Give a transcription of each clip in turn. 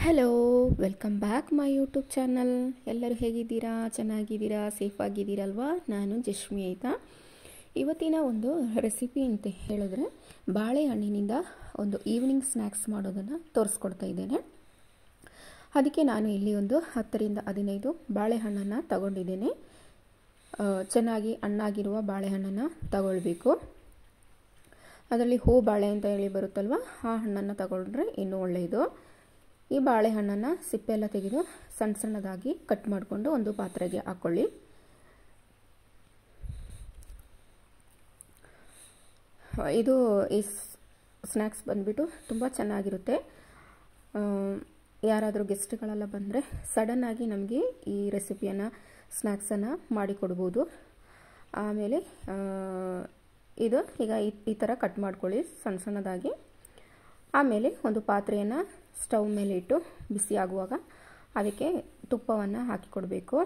Hello, welcome back my YouTube channel. ಎಲ್ಲರೂ ಹೇಗಿದ್ದೀರಾ? ಚೆನ್ನಾಗಿದ್ದೀರಾ? ಸೇಫ್ ಆಗಿದ್ದೀರಲ್ವಾ? ನಾನು ಜಶ್ಮಿ ಆಯಿತಾ. ಇವತ್ತಿನ ಒಂದು ರೆಸಿಪಿ ಅಂತ ಹೇಳಿದ್ರೆ ಬಾಳೆಹಣ್ಣಿನಿಂದ ಒಂದು ಈವ್ನಿಂಗ್ ಸ್ನ್ಯಾಕ್ಸ್ ಮಾಡೋದನ್ನು ತೋರಿಸ್ಕೊಡ್ತಾ ಇದ್ದೇನೆ. ಅದಕ್ಕೆ ನಾನು ಇಲ್ಲಿ ಒಂದು 10-15 ಬಾಳೆಹಣ್ಣನ್ನು ತಗೊಂಡಿದ್ದೇನೆ. ಚೆನ್ನಾಗಿ ಹಣ್ಣಾಗಿರುವ ಬಾಳೆಹಣ್ಣನ್ನು ತಗೊಳ್ಬೇಕು. ಅದರಲ್ಲಿ ಹೂ ಬಾಳೆ ಅಂತ ಹೇಳಿ ಬರುತ್ತಲ್ವ, ಆ ಹಣ್ಣನ್ನು ತಗೊಂಡ್ರೆ ಇನ್ನೂ ಒಳ್ಳೆಯದು. ಈ ಬಾಳೆಹಣ್ಣನ್ನು ಸಿಪ್ಪೆ ಎಲ್ಲ ತೆಗೆದು ಸಣ್ಣ ಸಣ್ಣದಾಗಿ ಕಟ್ ಮಾಡಿಕೊಂಡು ಒಂದು ಪಾತ್ರೆಗೆ ಹಾಕ್ಕೊಳ್ಳಿ. ಇದು ಈ ಸ್ನ್ಯಾಕ್ಸ್ ಬಂದುಬಿಟ್ಟು ತುಂಬ ಚೆನ್ನಾಗಿರುತ್ತೆ. ಯಾರಾದರೂ ಗೆಸ್ಟ್ಗಳೆಲ್ಲ ಬಂದರೆ ಸಡನ್ನಾಗಿ ನಮಗೆ ಈ ರೆಸಿಪಿಯನ್ನು ಸ್ನ್ಯಾಕ್ಸನ್ನು ಮಾಡಿಕೊಡ್ಬೋದು. ಆಮೇಲೆ ಇದು ಈಗ ಈ ಥರ ಕಟ್ ಮಾಡ್ಕೊಳ್ಳಿ ಸಣ್ಣ ಸಣ್ಣದಾಗಿ. ಆಮೇಲೆ ಒಂದು ಪಾತ್ರೆಯನ್ನು ಸ್ಟವ್ ಮೇಲೆ ಇಟ್ಟು ಬಿಸಿ ಆಗುವಾಗ ಅದಕ್ಕೆ ತುಪ್ಪವನ್ನು ಹಾಕಿಕೊಡಬೇಕು.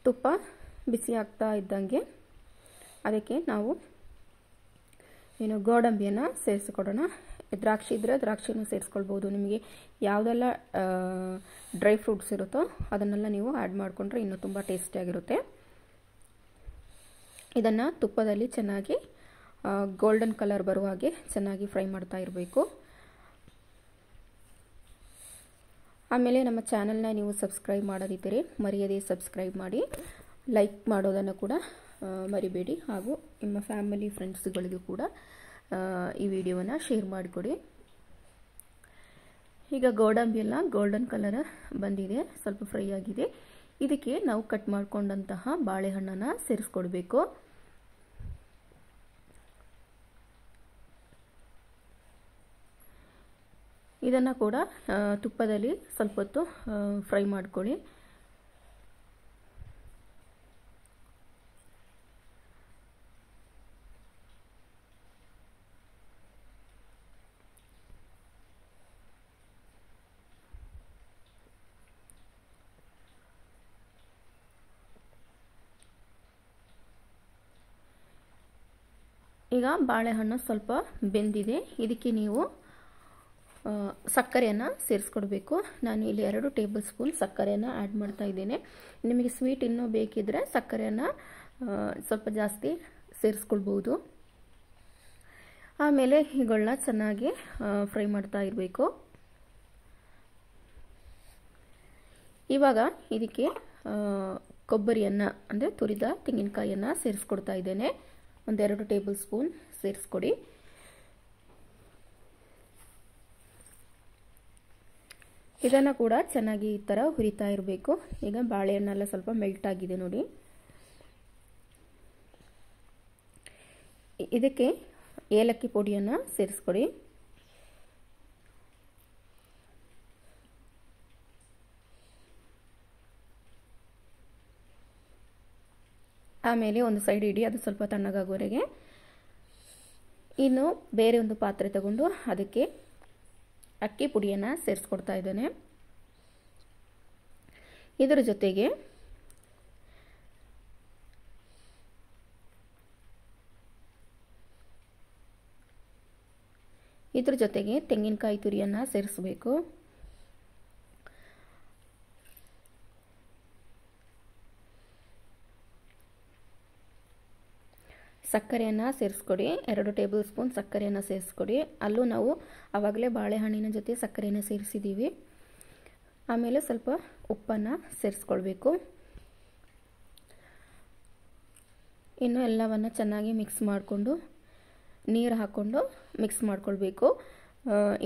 ತುಪ್ಪ ಬಿಸಿ ಆಗ್ತಾ ಇದ್ದಂಗೆ ಅದಕ್ಕೆ ನಾವು ಗೋಡಂಬಿಯನ್ನು ಸೇರಿಸಿಕೊಡೋಣ. ದ್ರಾಕ್ಷಿ ಇದ್ದರೆ ದ್ರಾಕ್ಷಿನೂ ಸೇರಿಸ್ಕೊಳ್ಬೋದು. ನಿಮಗೆ ಯಾವುದೆಲ್ಲ ಡ್ರೈ ಫ್ರೂಟ್ಸ್ ಇರುತ್ತೋ ಅದನ್ನೆಲ್ಲ ನೀವು ಆ್ಯಡ್ ಮಾಡಿಕೊಂಡ್ರೆ ಇನ್ನೂ ತುಂಬ ಟೇಸ್ಟಿಯಾಗಿರುತ್ತೆ. ಇದನ್ನು ತುಪ್ಪದಲ್ಲಿ ಚೆನ್ನಾಗಿ ಗೋಲ್ಡನ್ ಕಲರ್ ಬರುವ ಹಾಗೆ ಚೆನ್ನಾಗಿ ಫ್ರೈ ಮಾಡ್ತಾ ಇರಬೇಕು. ಆಮೇಲೆ ನಮ್ಮ ಚಾನಲ್ನ ನೀವು ಸಬ್ಸ್ಕ್ರೈಬ್ ಮಾಡೋದಿದ್ದರೆ ಮರೆಯದೇ ಸಬ್ಸ್ಕ್ರೈಬ್ ಮಾಡಿ, ಲೈಕ್ ಮಾಡೋದನ್ನು ಕೂಡ ಮರಿಬೇಡಿ. ಹಾಗೂ ನಿಮ್ಮ ಫ್ಯಾಮಿಲಿ ಫ್ರೆಂಡ್ಸ್ಗಳಿಗೂ ಕೂಡ ಈ ವಿಡಿಯೋವನ್ನು ಶೇರ್ ಮಾಡಿಕೊಡಿ. ಈಗ ಗೋಡಂಬಿ ಎಲ್ಲ ಗೋಲ್ಡನ್ ಕಲರ್ ಬಂದಿದೆ, ಸ್ವಲ್ಪ ಫ್ರೈ ಆಗಿದೆ. ಇದಕ್ಕೆ ನಾವು ಕಟ್ ಮಾಡಿಕೊಂಡಂತಹ ಬಾಳೆಹಣ್ಣನ್ನು ಸೇರಿಸ್ಕೊಡ್ಬೇಕು. ಇದನ್ನು ಕೂಡ ತುಪ್ಪದಲ್ಲಿ ಸ್ವಲ್ಪ ಹೊತ್ತು ಫ್ರೈ ಮಾಡ್ಕೊಳ್ಳಿ. ಈಗ ಬಾಳೆಹಣ್ಣು ಸ್ವಲ್ಪ ಬೆಂದಿದೆ. ಇದಕ್ಕೆ ನೀವು ಸಕ್ಕರೆಯನ್ನು ಸೇರಿಸ್ಕೊಡ್ಬೇಕು. ನಾನು ಇಲ್ಲಿ 2 ಟೇಬಲ್ ಸ್ಪೂನ್ ಸಕ್ಕರೆಯನ್ನು ಆ್ಯಡ್ ಮಾಡ್ತಾ ಇದ್ದೇನೆ. ನಿಮಗೆ ಸ್ವೀಟ್ ಇನ್ನೂ ಬೇಕಿದ್ದರೆ ಸಕ್ಕರೆಯನ್ನು ಸ್ವಲ್ಪ ಜಾಸ್ತಿ ಸೇರಿಸ್ಕೊಳ್ಬೋದು. ಆಮೇಲೆ ಇವುಗಳನ್ನ ಚೆನ್ನಾಗಿ ಫ್ರೈ ಮಾಡ್ತಾ ಇರಬೇಕು. ಇವಾಗ ಇದಕ್ಕೆ ಕೊಬ್ಬರಿಯನ್ನು ಅಂದರೆ ತುರಿದ ತೆಂಗಿನಕಾಯಿಯನ್ನು ಸೇರಿಸ್ಕೊಡ್ತಾ ಇದ್ದೇನೆ. 2 ಟೇಬಲ್ ಸ್ಪೂನ್ ಸೇರಿಸ್ಕೊಡಿ. ಇದನ್ನು ಕೂಡ ಚೆನ್ನಾಗಿ ಈ ಥರ ಹುರಿತಾ ಇರಬೇಕು. ಈಗ ಬಾಳೆಹಣ್ಣೆಲ್ಲ ಸ್ವಲ್ಪ ಮೆಲ್ಟ್ ಆಗಿದೆ ನೋಡಿ. ಇದಕ್ಕೆ ಏಲಕ್ಕಿ ಪುಡಿಯನ್ನು ಸೇರಿಸ್ಕೊಡಿ. ಆಮೇಲೆ ಒಂದು ಸೈಡ್ ಇಡಿ, ಅದು ಸ್ವಲ್ಪ ತಣ್ಣಗಾಗುವವರೆಗೆ. ಇನ್ನು ಬೇರೆ ಒಂದು ಪಾತ್ರೆ ತಗೊಂಡು ಅದಕ್ಕೆ ಅಕ್ಕಿ ಪುಡಿಯನ್ನು ಸೇರಿಸ್ಕೊಡ್ತಾ ಇದ್ದೇನೆ. ಇದರ ಜೊತೆಗೆ ತೆಂಗಿನಕಾಯಿ ತುರಿಯನ್ನು ಸೇರಿಸಬೇಕು. ಸಕ್ಕರೆಯನ್ನು ಸೇರಿಸ್ಕೊಡಿ. 2 ಟೇಬಲ್ ಸ್ಪೂನ್ ಸಕ್ಕರೆಯನ್ನು ಸೇರಿಸ್ಕೊಡಿ. ಅಲ್ಲೂ ನಾವು ಆವಾಗಲೇ ಬಾಳೆಹಣ್ಣಿನ ಜೊತೆ ಸಕ್ಕರೆಯನ್ನು ಸೇರಿಸಿದ್ದೀವಿ. ಆಮೇಲೆ ಸ್ವಲ್ಪ ಉಪ್ಪನ್ನು ಸೇರಿಸ್ಕೊಳ್ಬೇಕು. ಇನ್ನು ಎಲ್ಲವನ್ನು ಚೆನ್ನಾಗಿ ಮಿಕ್ಸ್ ಮಾಡಿಕೊಂಡು ನೀರು ಹಾಕ್ಕೊಂಡು ಮಿಕ್ಸ್ ಮಾಡ್ಕೊಳ್ಬೇಕು.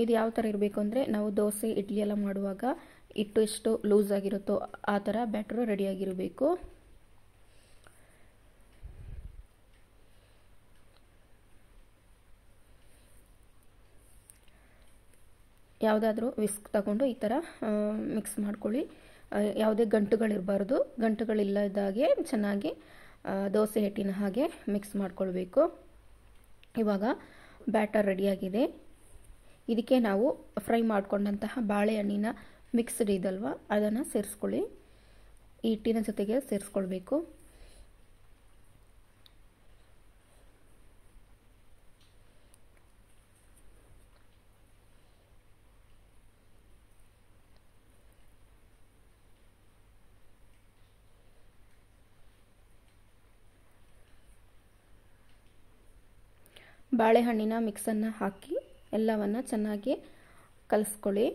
ಇದು ಯಾವ ಥರ ಇರಬೇಕು ಅಂದರೆ, ನಾವು ದೋಸೆ ಇಡ್ಲಿ ಎಲ್ಲ ಮಾಡುವಾಗ ಹಿಟ್ಟು ಎಷ್ಟು ಲೂಸ್ ಆಗಿರುತ್ತೋ ಆ ಥರ ಬ್ಯಾಟರು ರೆಡಿಯಾಗಿರಬೇಕು. ಯಾವುದಾದ್ರೂ ವಿಸ್ಕ್ ತಗೊಂಡು ಈ ಥರ ಮಿಕ್ಸ್ ಮಾಡ್ಕೊಳ್ಳಿ. ಯಾವುದೇ ಗಂಟುಗಳಿರಬಾರ್ದು. ಗಂಟುಗಳಿಲ್ಲದಾಗೆ ಚೆನ್ನಾಗಿ ದೋಸೆ ಹಿಟ್ಟಿನ ಹಾಗೆ ಮಿಕ್ಸ್ ಮಾಡ್ಕೊಳ್ಬೇಕು. ಇವಾಗ ಬ್ಯಾಟರ್ ರೆಡಿಯಾಗಿದೆ. ಇದಕ್ಕೆ ನಾವು ಫ್ರೈ ಮಾಡ್ಕೊಂಡಂತಹ ಬಾಳೆಹಣ್ಣಿನ ಮಿಕ್ಸ್ಡ್ ಇದಲ್ವ, ಅದನ್ನು ಸೇರಿಸ್ಕೊಳ್ಳಿ. ಈ ಹಿಟ್ಟಿನ ಜೊತೆಗೆ ಸೇರಿಸ್ಕೊಳ್ಬೇಕು. ಬಾಳೆಹಣ್ಣಿನ ಮಿಕ್ಸನ್ನು ಹಾಕಿ ಎಲ್ಲವನ್ನು ಚೆನ್ನಾಗಿ ಕಲಿಸ್ಕೊಳ್ಳಿ.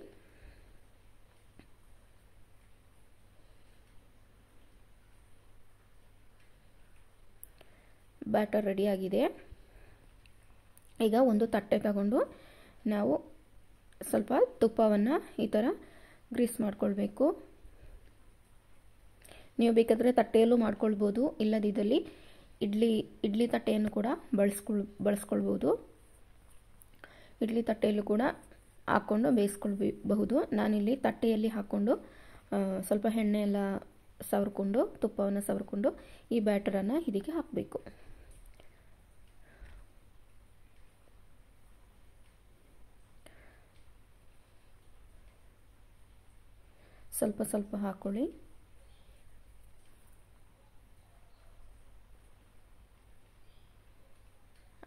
ಬ್ಯಾಟರ್ ರೆಡಿಯಾಗಿದೆ. ಈಗ ಒಂದು ತಟ್ಟೆ ತಗೊಂಡು ನಾವು ಸ್ವಲ್ಪ ತುಪ್ಪವನ್ನು ಈ ಥರ ಗ್ರೀಸ್ ಮಾಡ್ಕೊಳ್ಬೇಕು. ನೀವು ಬೇಕಾದರೆ ತಟ್ಟೆಯಲ್ಲೂ ಮಾಡ್ಕೊಳ್ಬೋದು, ಇಲ್ಲದಿದ್ದಲ್ಲಿ ಇಡ್ಲಿ ತಟ್ಟೆಯನ್ನು ಕೂಡ ಬಳಸ್ಕೊಳ್ಬೋದು. ಇಡ್ಲಿ ತಟ್ಟೆಯಲ್ಲೂ ಕೂಡ ಹಾಕ್ಕೊಂಡು ಬೇಯಿಸ್ಕೊಳ್ಬಹುದು. ನಾನಿಲ್ಲಿ ತಟ್ಟೆಯಲ್ಲಿ ಹಾಕ್ಕೊಂಡು ಸ್ವಲ್ಪ ಎಣ್ಣೆ ಎಲ್ಲ ಸವರ್ಕೊಂಡು ತುಪ್ಪವನ್ನು ಸವರ್ಕೊಂಡು ಈ ಬ್ಯಾಟರನ್ನು ಇದಕ್ಕೆ ಹಾಕಬೇಕು. ಸ್ವಲ್ಪ ಸ್ವಲ್ಪ ಹಾಕೊಳ್ಳಿ.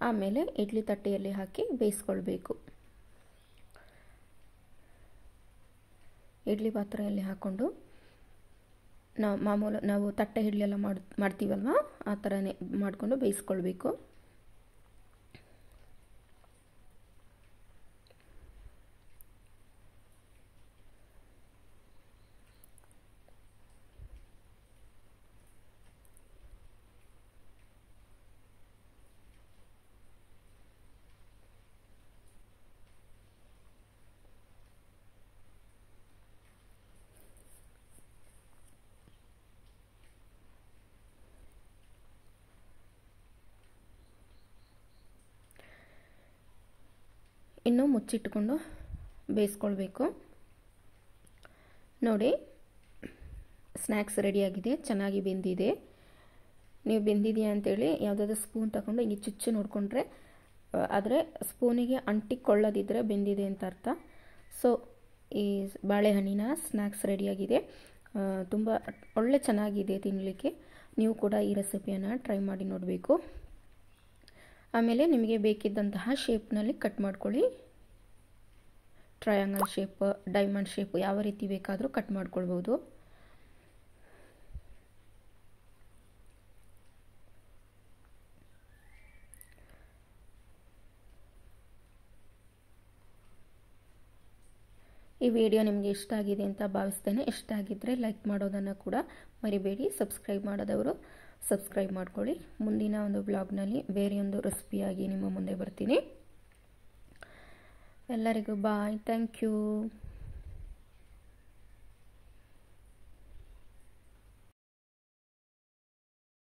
ಆಮೇಲೆ ಇಡ್ಲಿ ತಟ್ಟೆಯಲ್ಲಿ ಹಾಕಿ ಬೇಯಿಸ್ಕೊಳ್ಬೇಕು. ಇಡ್ಲಿ ಪಾತ್ರೆಯಲ್ಲಿ ಹಾಕ್ಕೊಂಡು ನಾವು ತಟ್ಟೆ ಇಡ್ಲಿ ಎಲ್ಲ ಮಾಡ್ತೀವಲ್ವ, ಆ ಥರನೇ ಮಾಡಿಕೊಂಡು ಬೇಯಿಸ್ಕೊಳ್ಬೇಕು. ಇನ್ನು ಮುಚ್ಚಿಟ್ಕೊಂಡು ಬೇಯಿಸ್ಕೊಳ್ಬೇಕು. ನೋಡಿ, ಸ್ನ್ಯಾಕ್ಸ್ ರೆಡಿಯಾಗಿದೆ, ಚೆನ್ನಾಗಿ ಬೆಂದಿದೆ. ನೀವು ಬೆಂದಿದೆಯಾ ಅಂತೇಳಿ ಯಾವುದಾದ್ರೂ ಸ್ಪೂನ್ ತಗೊಂಡು ಹಿಂಗೆ ಚುಚ್ಚು ನೋಡಿಕೊಂಡ್ರೆ, ಆದರೆ ಸ್ಪೂನಿಗೆ ಅಂಟಿಕೊಳ್ಳದಿದ್ದರೆ ಬೆಂದಿದೆ ಅಂತ ಅರ್ಥ. ಸೊ ಈ ಬಾಳೆಹಣ್ಣಿನ ಸ್ನ್ಯಾಕ್ಸ್ ರೆಡಿಯಾಗಿದೆ. ತುಂಬ ಒಳ್ಳೆ ಚೆನ್ನಾಗಿದೆ ತಿನ್ನಲಿಕ್ಕೆ. ನೀವು ಕೂಡ ಈ ರೆಸಿಪಿಯನ್ನು ಟ್ರೈ ಮಾಡಿ ನೋಡಬೇಕು. ಆಮೇಲೆ ನಿಮಗೆ ಬೇಕಿದ್ದಂತಹ ಶೇಪ್ನಲ್ಲಿ ಕಟ್ ಮಾಡ್ಕೊಳ್ಳಿ. ಟ್ರಯಾಂಗಲ್ ಶೇಪ್, ಡೈಮಂಡ್ ಶೇಪ್, ಯಾವ ರೀತಿ ಬೇಕಾದರೂ ಕಟ್ ಮಾಡ್ಕೊಳ್ಬೋದು. ಈ ವಿಡಿಯೋ ನಿಮಗೆ ಇಷ್ಟ ಆಗಿದೆ ಅಂತ ಭಾವಿಸ್ತೇನೆ. ಇಷ್ಟ ಆಗಿದ್ದರೆ ಲೈಕ್ ಮಾಡೋದನ್ನು ಕೂಡ ಮರಿಬೇಡಿ. ಸಬ್ಸ್ಕ್ರೈಬ್ ಮಾಡೋದವರು ಸಬ್ಸ್ಕ್ರೈಬ್ ಮಾಡ್ಕೊಳ್ಳಿ. ಮುಂದಿನ ಒಂದು ಬ್ಲಾಗ್ನಲ್ಲಿ ಬೇರೆಯೊಂದು ರೆಸಿಪಿಯಾಗಿ ನಿಮ್ಮ ಮುಂದೆ ಬರ್ತೀನಿ. ಎಲ್ಲರಿಗೂ ಬಾಯ್. Thank you.